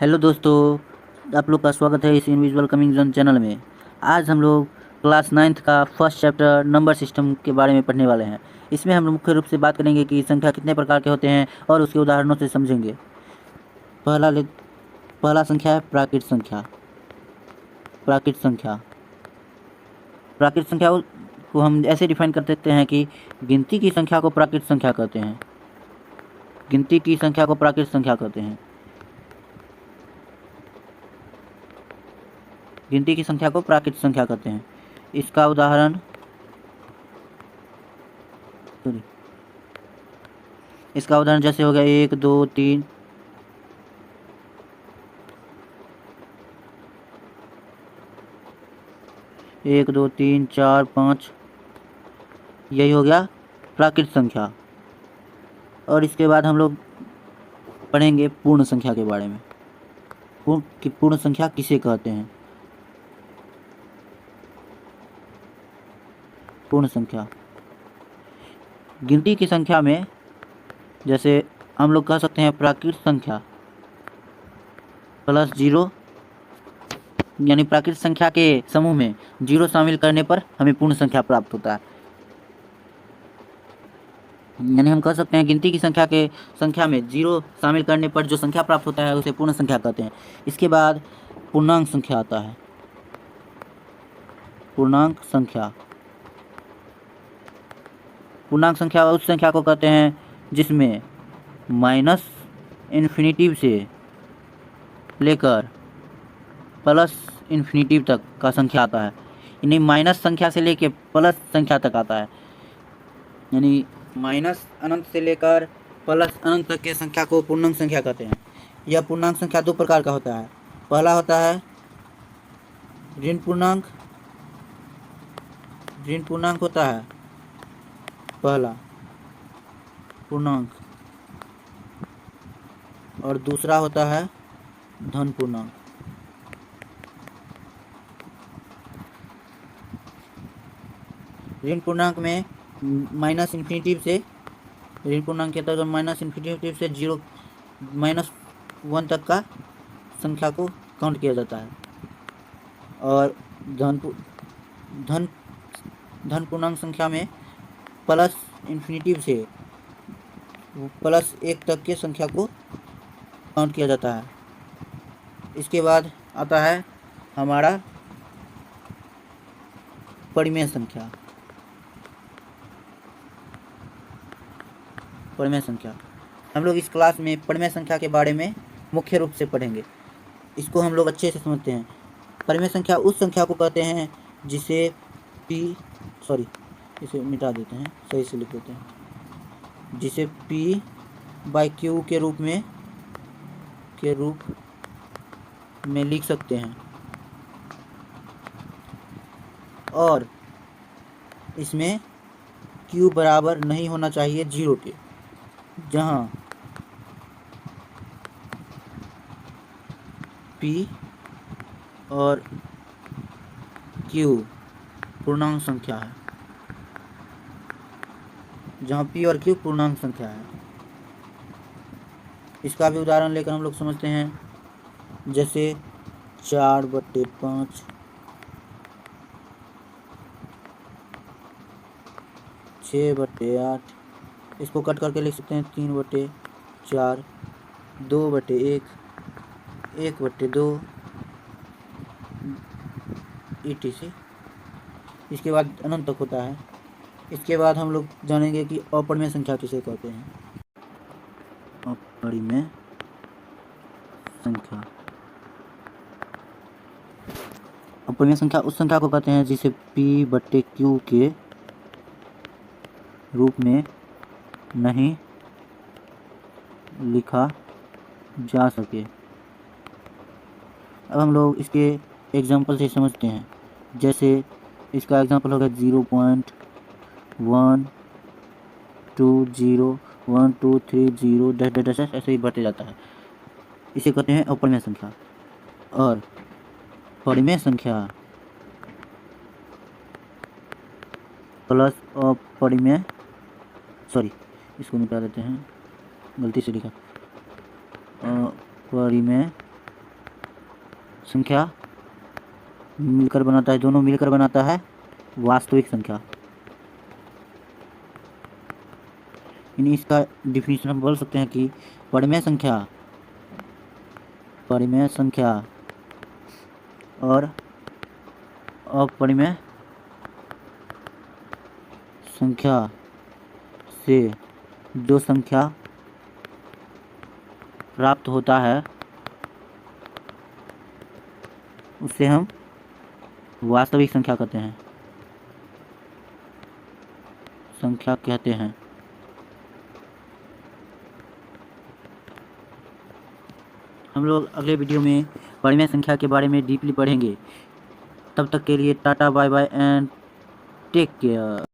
Hello दोस्तों, आप लोग का स्वागत है इस इनविजुअल कमिंग जोन चैनल में। आज हम लोग क्लास 9th का फर्स्ट चैप्टर नंबर सिस्टम के बारे में पढ़ने वाले हैं। इसमें हम लोग मुख्य रूप से बात करेंगे कि संख्या कितने प्रकार के होते हैं और उसके उदाहरणों से समझेंगे। पहला संख्या है प्राकृत संख्या। प्राकृत संख्या प्राकृत संख्या को हम ऐसे डिफाइन कर सकते हैं कि गिनती की संख्या को प्राकृत संख्या कहते हैं। गिनती की संख्या को प्राकृत संख्या कहते हैं। गिनती की संख्या को प्राकृत संख्या कहते हैं। इसका उदाहरण जैसे हो गया 1 2 3, 1 2 3 4 5, यही हो गया प्राकृत संख्या। और इसके बाद हम लोग पढ़ेंगे पूर्ण संख्या के बारे में। पूर्ण संख्या किसे कहते हैं। पूर्ण संख्या गिनती की संख्या में जैसे हम लोग कह सकते हैं प्राकृत संख्या प्लस 0, यानी प्राकृत संख्या के समूह में 0 शामिल करने पर हमें पूर्ण संख्या प्राप्त होता है। यानी हम कह सकते हैं गिनती की संख्या में 0 शामिल करने पर जो संख्या प्राप्त होता है उसे पूर्ण संख्या कहते हैं। इसके बाद पूर्णांक संख्या आता है। पूर्णांक संख्या उस संख्या को कहते हैं जिसमें माइनस इन्फिनिटिव से लेकर प्लस इन्फिनिटिव तक का संख्या आता है। यानी माइनस संख्या से लेकर प्लस संख्या तक आता है। यानी माइनस अनंत से लेकर प्लस अनंत तक के संख्या को पूर्णांक संख्या कहते हैं। यह पूर्णांक संख्या दो प्रकार का होता है। पहला होता है ऋण पूर्णांक। ऋण पूर्णांक होता है पहला पूर्णांक, और दूसरा होता है धन पूर्णांक। ऋण पूर्णांक में माइनस इन्फिनिटिव से ऋण पूर्णांक के तहत माइनस इन्फिनिटिव से 0 -1 तक का संख्या को काउंट किया जाता है। और धन पूर्णांक संख्या में प्लस इन्फिनिटिव से +1 तक के संख्या को काउंट किया जाता है। इसके बाद आता है हमारा परिमेय संख्या। परिमेय संख्या हम लोग इस क्लास में परिमेय संख्या के बारे में मुख्य रूप से पढ़ेंगे। इसको हम लोग अच्छे से समझते हैं। परिमेय संख्या उस संख्या को कहते हैं जिसे इसे मिटा देते हैं, सही से लिख देते हैं, जिसे P/Q के रूप में लिख सकते हैं। और इसमें Q बराबर नहीं होना चाहिए 0 के, जहाँ P और Q पूर्णांक संख्या है। जहाँ P और Q पूर्णांक संख्या है। इसका भी उदाहरण लेकर हम लोग समझते हैं। जैसे 4/5, 6/8, इसको कट करके लिख सकते हैं 3/4, 2/1, 1/2, etc। इसके बाद अनंत तक होता है। इसके बाद हम लोग जानेंगे कि अपरिमेय संख्या किसे कहते हैं। अपरिमेय संख्या उस संख्या को कहते हैं जिसे P/Q के रूप में नहीं लिखा जा सके। अब हम लोग इसके एग्जाम्पल से समझते हैं। जैसे इसका एग्जाम्पल होगा 0.120, 1 2 3 0 डैश ऐसे ही बढ़ते जाता है। इसे कहते हैं अपरिमेय संख्या। और परिमेय संख्या प्लस अपरिमेय, इसको मिटा देते हैं, गलती से लिखा। अपरिमेय संख्या मिलकर बनाता है, दोनों मिलकर बनाता है वास्तविक संख्या। यानी इसका डिफिनीशन हम बोल सकते हैं कि परिमेय संख्या और अपरिमेय संख्या से जो संख्या प्राप्त होता है उसे हम वास्तविक संख्या कहते हैं। हम लोग अगले वीडियो में परिमेय संख्या के बारे में डीपली पढ़ेंगे। तब तक के लिए tata bye bye and take care.